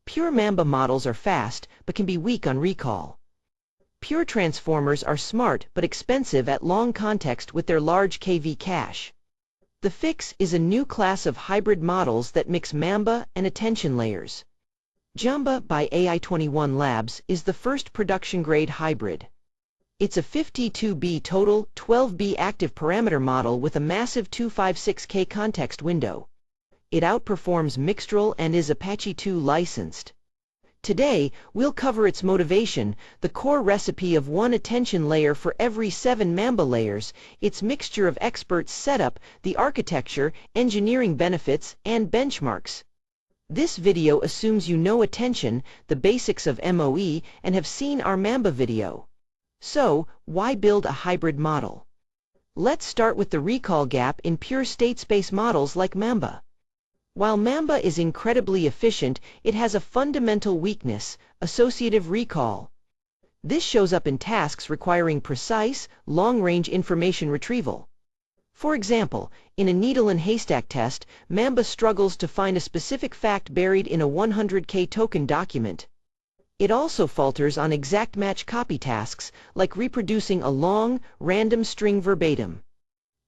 Pure Mamba models are fast, but can be weak on recall. Pure transformers are smart but expensive at long context with their large KV cache. The fix is a new class of hybrid models that mix Mamba and attention layers. Jamba by AI21 Labs is the first production-grade hybrid. It's a 52B total, 12B active parameter model with a massive 256K context window. It outperforms Mixtral and is Apache 2 licensed. Today, we'll cover its motivation, the core recipe of one attention layer for every 7 Mamba layers, its mixture of experts setup, the architecture, engineering benefits, and benchmarks. This video assumes you know attention, the basics of MOE, and have seen our Mamba video. So, why build a hybrid model? Let's start with the recall gap in pure state space models like Mamba. While Mamba is incredibly efficient, it has a fundamental weakness: associative recall. This shows up in tasks requiring precise, long-range information retrieval. For example, in a needle and haystack test, Mamba struggles to find a specific fact buried in a 100K token document. It also falters on exact match copy tasks, like reproducing a long, random string verbatim.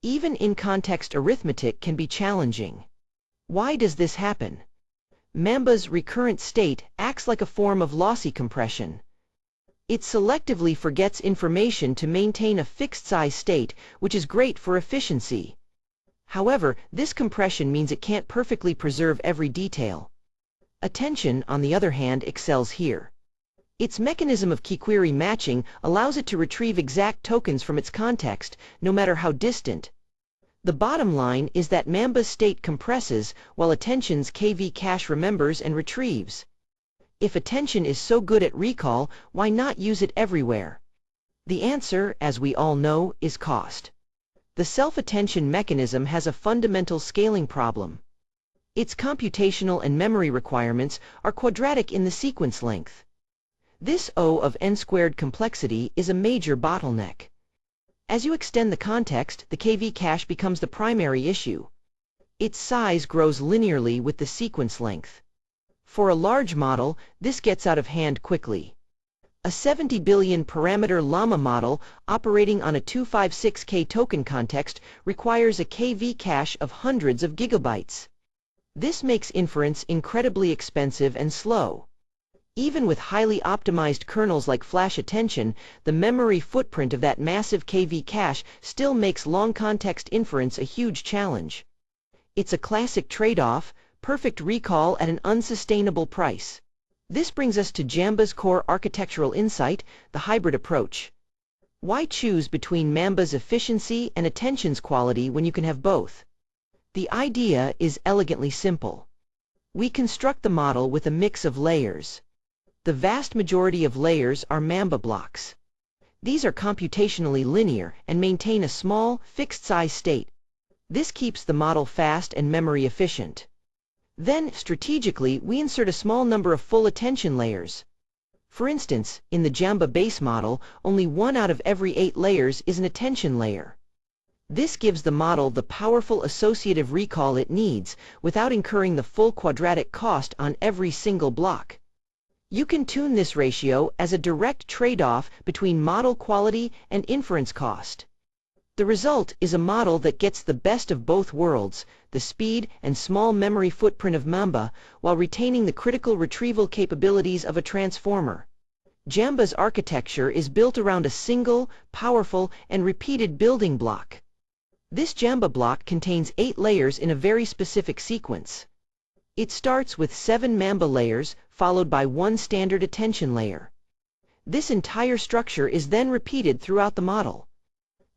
Even in-context arithmetic can be challenging. Why does this happen? Mamba's recurrent state acts like a form of lossy compression. It selectively forgets information to maintain a fixed size state, which is great for efficiency. However, this compression means it can't perfectly preserve every detail. Attention, on the other hand, excels here. Its mechanism of key-query matching allows it to retrieve exact tokens from its context, no matter how distant. The bottom line is that Mamba's state compresses, while attention's KV cache remembers and retrieves. If attention is so good at recall, why not use it everywhere? The answer, as we all know, is cost. The self-attention mechanism has a fundamental scaling problem. Its computational and memory requirements are quadratic in the sequence length. This O of n² complexity is a major bottleneck. As you extend the context, the KV cache becomes the primary issue. Its size grows linearly with the sequence length. For a large model, this gets out of hand quickly. A 70 billion parameter llama model operating on a 256K token context requires a KV cache of hundreds of gigabytes. This makes inference incredibly expensive and slow. Even with highly optimized kernels like flash attention, the memory footprint of that massive KV cache still makes long context inference a huge challenge. It's a classic trade-off: perfect recall at an unsustainable price. This brings us to Jamba's core architectural insight, the hybrid approach. Why choose between Mamba's efficiency and attention's quality when you can have both? The idea is elegantly simple. We construct the model with a mix of layers. The vast majority of layers are Mamba blocks. These are computationally linear and maintain a small, fixed-size state. This keeps the model fast and memory efficient. Then, strategically, we insert a small number of full attention layers. For instance, in the Jamba base model, only 1 out of every 8 layers is an attention layer. This gives the model the powerful associative recall it needs, without incurring the full quadratic cost on every single block. You can tune this ratio as a direct trade-off between model quality and inference cost. The result is a model that gets the best of both worlds, the speed and small memory footprint of Mamba, while retaining the critical retrieval capabilities of a transformer. Jamba's architecture is built around a single, powerful, and repeated building block. This Jamba block contains 8 layers in a very specific sequence. It starts with 7 Mamba layers, followed by 1 standard attention layer. This entire structure is then repeated throughout the model.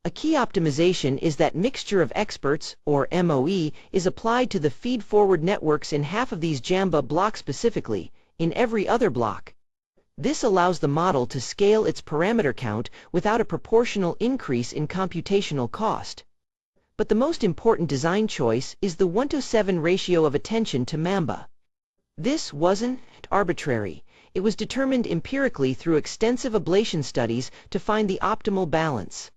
A key optimization is that mixture of experts, or MOE, is applied to the feed-forward networks in half of these Jamba blocks specifically, in every other block. This allows the model to scale its parameter count without a proportional increase in computational cost. But the most important design choice is the 1:7 ratio of attention to Mamba. This wasn't arbitrary. It was determined empirically through extensive ablation studies to find the optimal balance.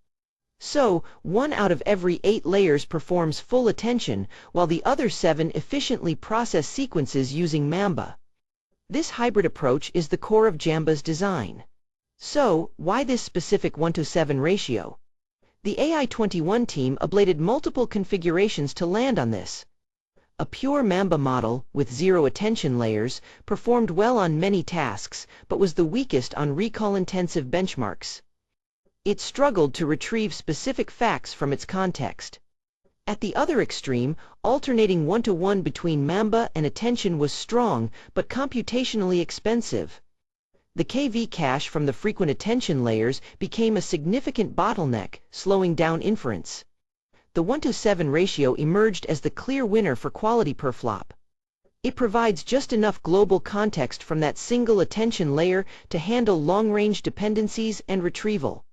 So, 1 out of every 8 layers performs full attention, while the other 7 efficiently process sequences using Mamba. This hybrid approach is the core of Jamba's design. So, why this specific 1:7 ratio? The AI21 team ablated multiple configurations to land on this. A pure Mamba model, with 0 attention layers, performed well on many tasks, but was the weakest on recall-intensive benchmarks. It struggled to retrieve specific facts from its context. At the other extreme, alternating 1:1 between Mamba and attention was strong, but computationally expensive. The KV cache from the frequent attention layers became a significant bottleneck, slowing down inference. The 1:7 ratio emerged as the clear winner for quality per flop. It provides just enough global context from that single attention layer to handle long-range dependencies and retrieval.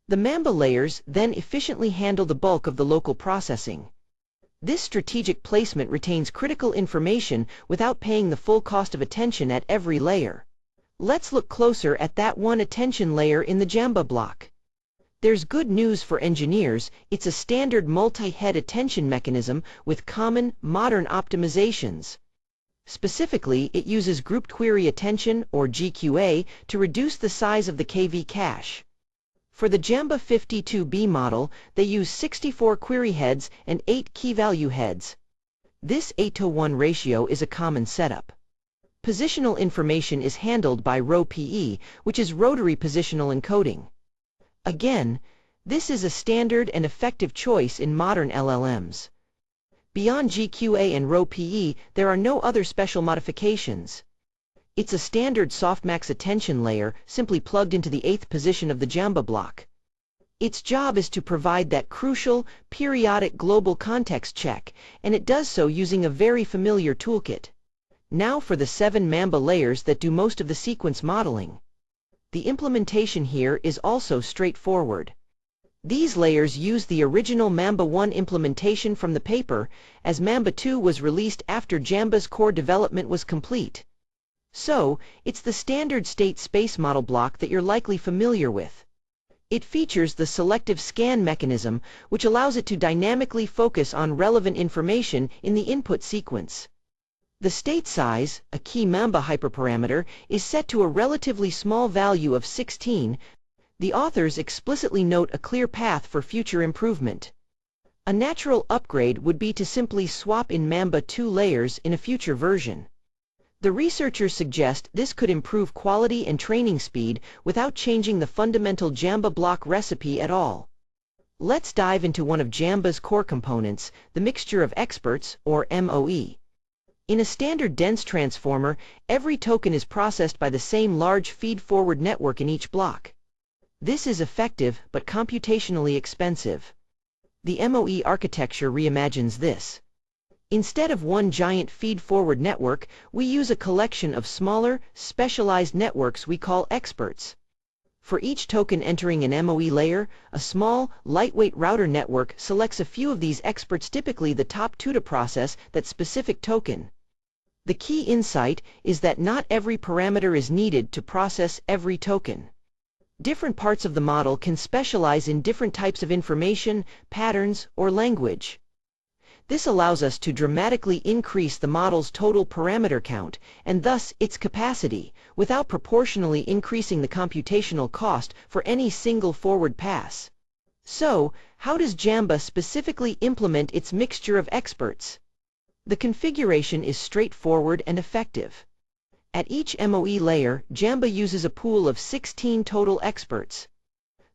The Mamba layers then efficiently handle the bulk of the local processing. This strategic placement retains critical information without paying the full cost of attention at every layer. Let's look closer at that one attention layer in the Jamba block. There's good news for engineers. It's a standard multi-head attention mechanism with common, modern optimizations. Specifically, it uses grouped query attention, or GQA, to reduce the size of the KV cache. For the Jamba 52B model, they use 64 query heads and 8 key-value heads. This 8:1 ratio is a common setup. Positional information is handled by RoPE, which is rotary positional encoding. Again, this is a standard and effective choice in modern LLMs. Beyond GQA and RoPE, there are no other special modifications. It's a standard softmax attention layer, simply plugged into the 8th position of the Jamba block. Its job is to provide that crucial, periodic global context check, and it does so using a very familiar toolkit. Now for the 7 Mamba layers that do most of the sequence modeling. The implementation here is also straightforward. These layers use the original Mamba 1 implementation from the paper, as Mamba 2 was released after Jamba's core development was complete. So, it's the standard state space model block that you're likely familiar with. It features the selective scan mechanism, which allows it to dynamically focus on relevant information in the input sequence. The state size, a key Mamba hyperparameter, is set to a relatively small value of 16. The authors explicitly note a clear path for future improvement. A natural upgrade would be to simply swap in Mamba 2 layers in a future version. The researchers suggest this could improve quality and training speed without changing the fundamental Jamba block recipe at all. Let's dive into one of Jamba's core components, the mixture of experts, or MOE. In a standard dense transformer, every token is processed by the same large feed-forward network in each block. This is effective but computationally expensive. The MOE architecture reimagines this. Instead of one giant feed-forward network, we use a collection of smaller, specialized networks we call experts. For each token entering an MOE layer, a small, lightweight router network selects a few of these experts, typically the top 2 to process that specific token. The key insight is that not every parameter is needed to process every token. Different parts of the model can specialize in different types of information, patterns, or language. This allows us to dramatically increase the model's total parameter count, and thus its capacity, without proportionally increasing the computational cost for any single forward pass. So, how does Jamba specifically implement its mixture of experts? The configuration is straightforward and effective. At each MOE layer, Jamba uses a pool of 16 total experts.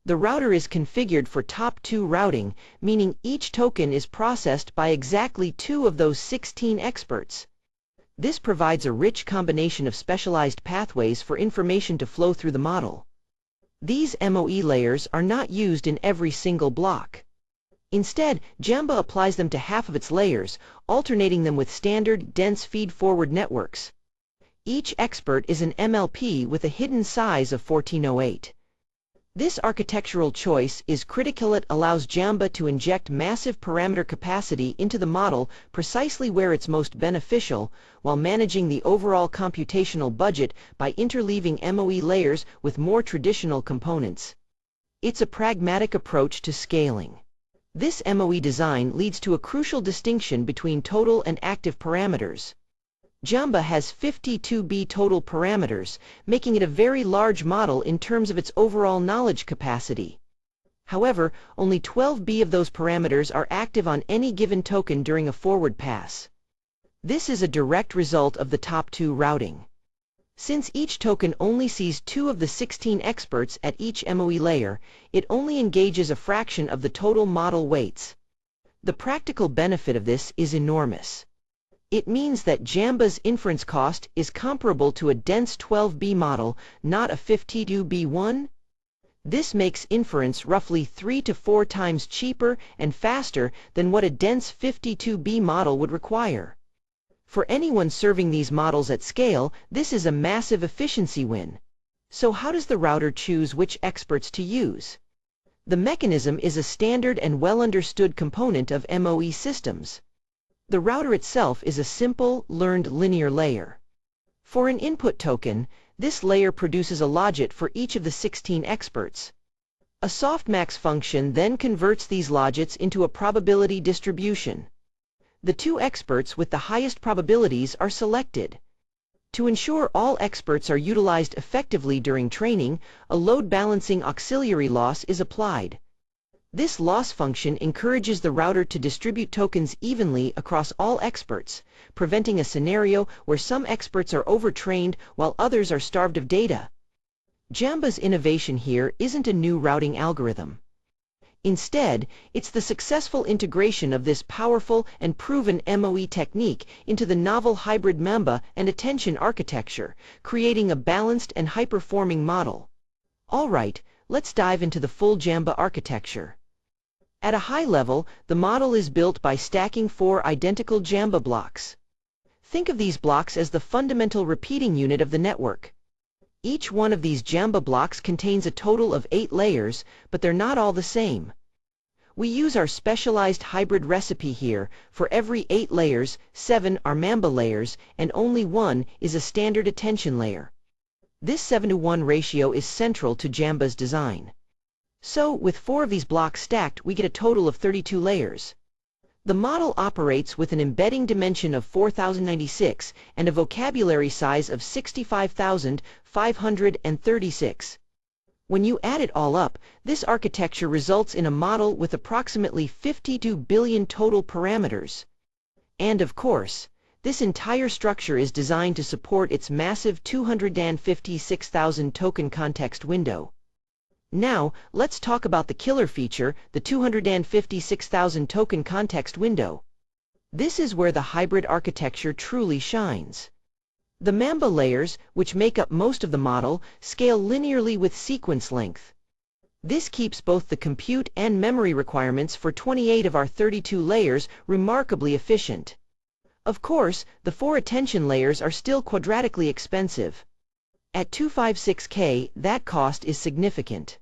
The router is configured for top 2 routing, meaning each token is processed by exactly 2 of those 16 experts. This provides a rich combination of specialized pathways for information to flow through the model. These MOE layers are not used in every single block. Instead, Jamba applies them to half of its layers, alternating them with standard, dense feed-forward networks. Each expert is an MLP with a hidden size of 1408. This architectural choice is critical. It allows Jamba to inject massive parameter capacity into the model precisely where it's most beneficial, while managing the overall computational budget by interleaving MOE layers with more traditional components. It's a pragmatic approach to scaling. This MOE design leads to a crucial distinction between total and active parameters. Jamba has 52B total parameters, making it a very large model in terms of its overall knowledge capacity. However, only 12B of those parameters are active on any given token during a forward pass. This is a direct result of the top 2 routing. Since each token only sees 2 of the 16 experts at each MOE layer, it only engages a fraction of the total model weights. The practical benefit of this is enormous. It means that Jamba's inference cost is comparable to a dense 12B model, not a 52B one. This makes inference roughly 3 to 4 times cheaper and faster than what a dense 52B model would require. For anyone serving these models at scale, this is a massive efficiency win. So how does the router choose which experts to use? The mechanism is a standard and well-understood component of MOE systems. The router itself is a simple, learned linear layer. For an input token, this layer produces a logit for each of the 16 experts. A softmax function then converts these logits into a probability distribution. The 2 experts with the highest probabilities are selected. To ensure all experts are utilized effectively during training, a load balancing auxiliary loss is applied. This loss function encourages the router to distribute tokens evenly across all experts, preventing a scenario where some experts are overtrained while others are starved of data. Jamba's innovation here isn't a new routing algorithm. Instead, it's the successful integration of this powerful and proven MOE technique into the novel hybrid Mamba and attention architecture, creating a balanced and high-performing model. All right, let's dive into the full Jamba architecture. At a high level, the model is built by stacking 4 identical Jamba blocks. Think of these blocks as the fundamental repeating unit of the network. Each one of these Jamba blocks contains a total of 8 layers, but they're not all the same. We use our specialized hybrid recipe here. For every 8 layers, 7 are Mamba layers, and only 1 is a standard attention layer. This 7:1 ratio is central to Jamba's design. So, with 4 of these blocks stacked, we get a total of 32 layers. The model operates with an embedding dimension of 4096 and a vocabulary size of 65,536. When you add it all up, this architecture results in a model with approximately 52 billion total parameters. And of course, this entire structure is designed to support its massive 256,000 token context window. Now, let's talk about the killer feature, the 256,000 token context window. This is where the hybrid architecture truly shines. The Mamba layers, which make up most of the model, scale linearly with sequence length. This keeps both the compute and memory requirements for 28 of our 32 layers remarkably efficient. Of course, the 4 attention layers are still quadratically expensive. At 256K, that cost is significant.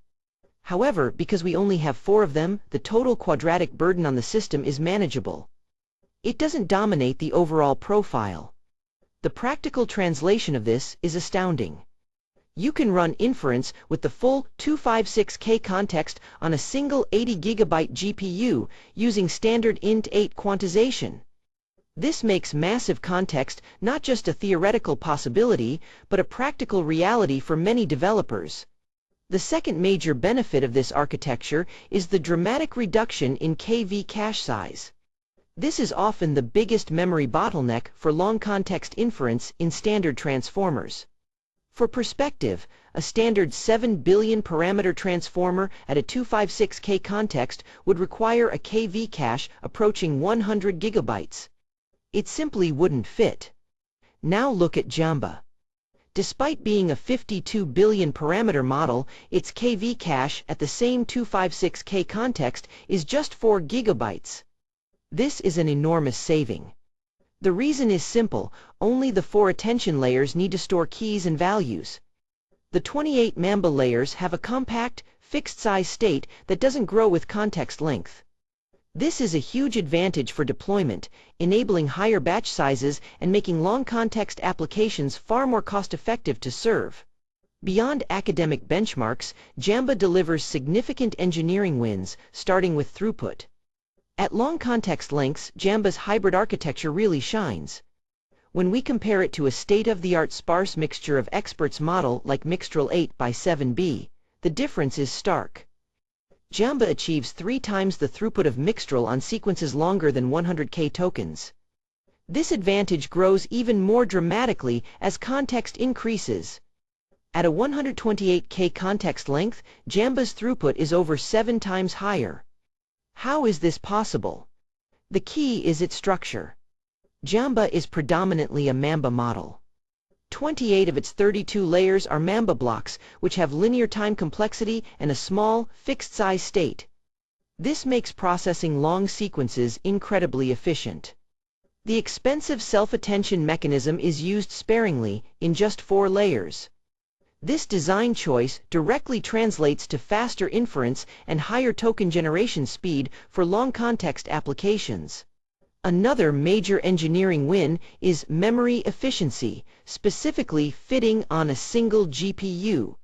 However, because we only have 4 of them, the total quadratic burden on the system is manageable. It doesn't dominate the overall profile. The practical translation of this is astounding. You can run inference with the full 256K context on a single 80 GB GPU using standard int8 quantization. This makes massive context not just a theoretical possibility, but a practical reality for many developers. The second major benefit of this architecture is the dramatic reduction in KV cache size. This is often the biggest memory bottleneck for long context inference in standard transformers. For perspective, a standard 7 billion parameter transformer at a 256K context would require a KV cache approaching 100 gigabytes. It simply wouldn't fit. Now look at Jamba. Despite being a 52 billion parameter model, its KV cache at the same 256K context is just 4 gigabytes. This is an enormous saving. The reason is simple: only the 4 attention layers need to store keys and values. The 28 Mamba layers have a compact, fixed-size state that doesn't grow with context length. This is a huge advantage for deployment, enabling higher batch sizes and making long context applications far more cost-effective to serve. Beyond academic benchmarks, Jamba delivers significant engineering wins, starting with throughput. At long context lengths, Jamba's hybrid architecture really shines. When we compare it to a state-of-the-art sparse mixture of experts model like Mixtral 8x7b, the difference is stark. Jamba achieves 3 times the throughput of Mixtral on sequences longer than 100K tokens. This advantage grows even more dramatically as context increases. At a 128K context length, Jamba's throughput is over 7 times higher. How is this possible? The key is its structure. Jamba is predominantly a Mamba model. 28 of its 32 layers are Mamba blocks, which have linear time complexity and a small, fixed-size state. This makes processing long sequences incredibly efficient. The expensive self-attention mechanism is used sparingly, in just 4 layers. This design choice directly translates to faster inference and higher token generation speed for long context applications. Another major engineering win is memory efficiency, specifically fitting on a single GPU.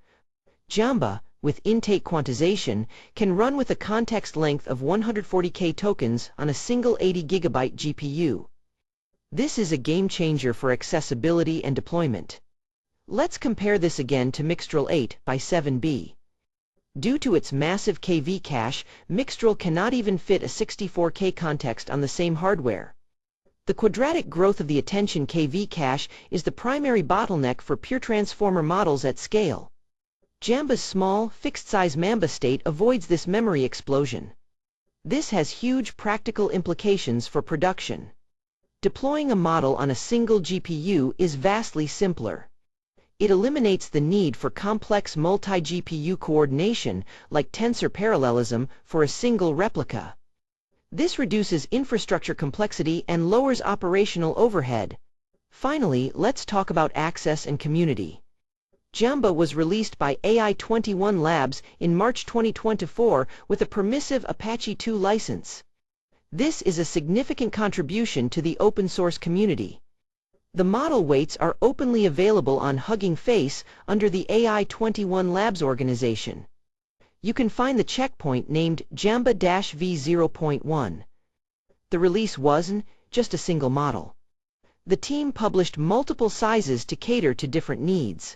Jamba, with intake quantization, can run with a context length of 140K tokens on a single 80GB GPU. This is a game changer for accessibility and deployment. Let's compare this again to Mixtral 8x7b. Due to its massive KV cache, Mixtral cannot even fit a 64K context on the same hardware. The quadratic growth of the attention KV cache is the primary bottleneck for pure transformer models at scale. Jamba's small, fixed-size Mamba state avoids this memory explosion. This has huge practical implications for production. Deploying a model on a single GPU is vastly simpler. It eliminates the need for complex multi-GPU coordination like tensor parallelism for a single replica. This reduces infrastructure complexity and lowers operational overhead. Finally, let's talk about access and community. Jamba was released by AI21 Labs in March 2024 with a permissive Apache 2 license. This is a significant contribution to the open-source community. The model weights are openly available on Hugging Face under the AI21 Labs organization. You can find the checkpoint named Jamba-V0.1. The release wasn't just a single model. The team published multiple sizes to cater to different needs.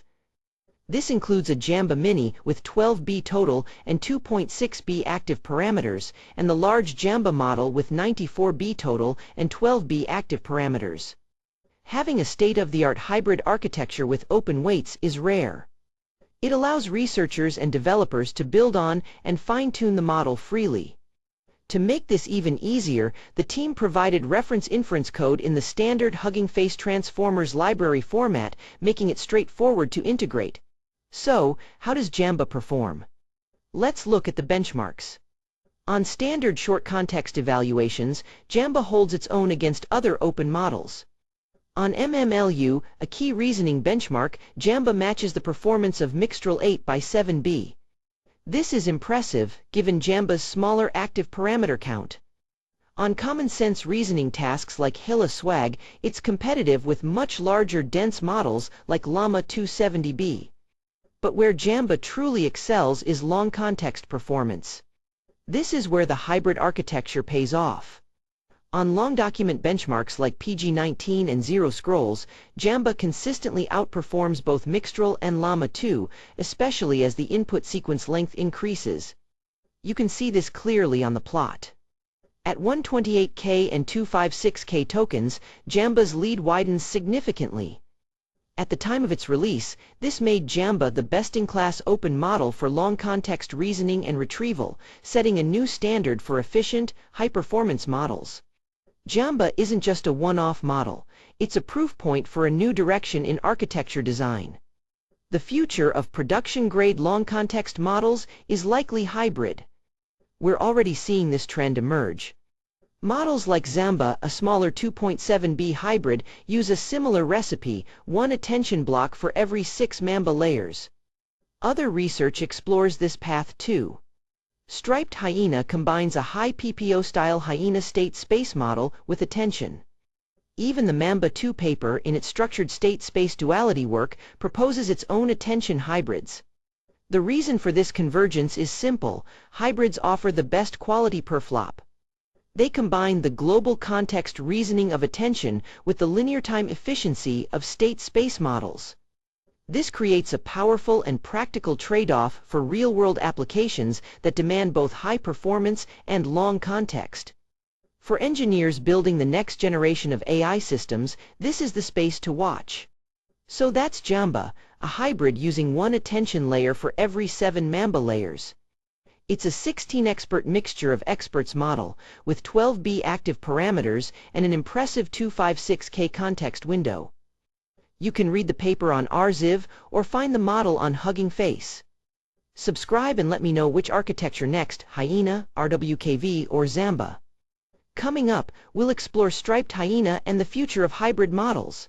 This includes a Jamba Mini with 12B total and 2.6B active parameters, and the large Jamba model with 94B total and 12B active parameters. Having a state-of-the-art hybrid architecture with open weights is rare. It allows researchers and developers to build on and fine-tune the model freely. To make this even easier, the team provided reference inference code in the standard Hugging Face Transformers library format, making it straightforward to integrate. So, how does Jamba perform? Let's look at the benchmarks. On standard short context evaluations, Jamba holds its own against other open models. On MMLU, a key reasoning benchmark, Jamba matches the performance of Mixtral 8x7b. This is impressive, given Jamba's smaller active parameter count. On common sense reasoning tasks like HILA swag, it's competitive with much larger dense models like Llama 270b. But where Jamba truly excels is long context performance. This is where the hybrid architecture pays off. On long document benchmarks like PG19 and Zero Scrolls, Jamba consistently outperforms both Mixtral and Llama 2, especially as the input sequence length increases. You can see this clearly on the plot. At 128K and 256K tokens, Jamba's lead widens significantly. At the time of its release, this made Jamba the best-in-class open model for long context reasoning and retrieval, setting a new standard for efficient, high-performance models. Jamba isn't just a one-off model, it's a proof point for a new direction in architecture design. The future of production-grade long-context models is likely hybrid. We're already seeing this trend emerge. Models like Jamba, a smaller 2.7B hybrid, use a similar recipe, one attention block for every 6 Mamba layers. Other research explores this path too. Striped Hyena combines a high PPO-style Hyena state space model with attention. Even the Mamba 2 paper in its structured state-space duality work proposes its own attention hybrids. The reason for this convergence is simple: hybrids offer the best quality per flop. They combine the global context reasoning of attention with the linear time efficiency of state space models. This creates a powerful and practical trade-off for real-world applications that demand both high performance and long context. For engineers building the next generation of AI systems, this is the space to watch. So that's Jamba, a hybrid using one attention layer for every 7 Mamba layers. It's a 16-expert mixture of experts model, with 12B active parameters and an impressive 256K context window. You can read the paper on RZiv or find the model on Hugging Face. Subscribe and let me know which architecture next, Hyena, RWKV, or Jamba. Coming up, we'll explore striped hyena and the future of hybrid models.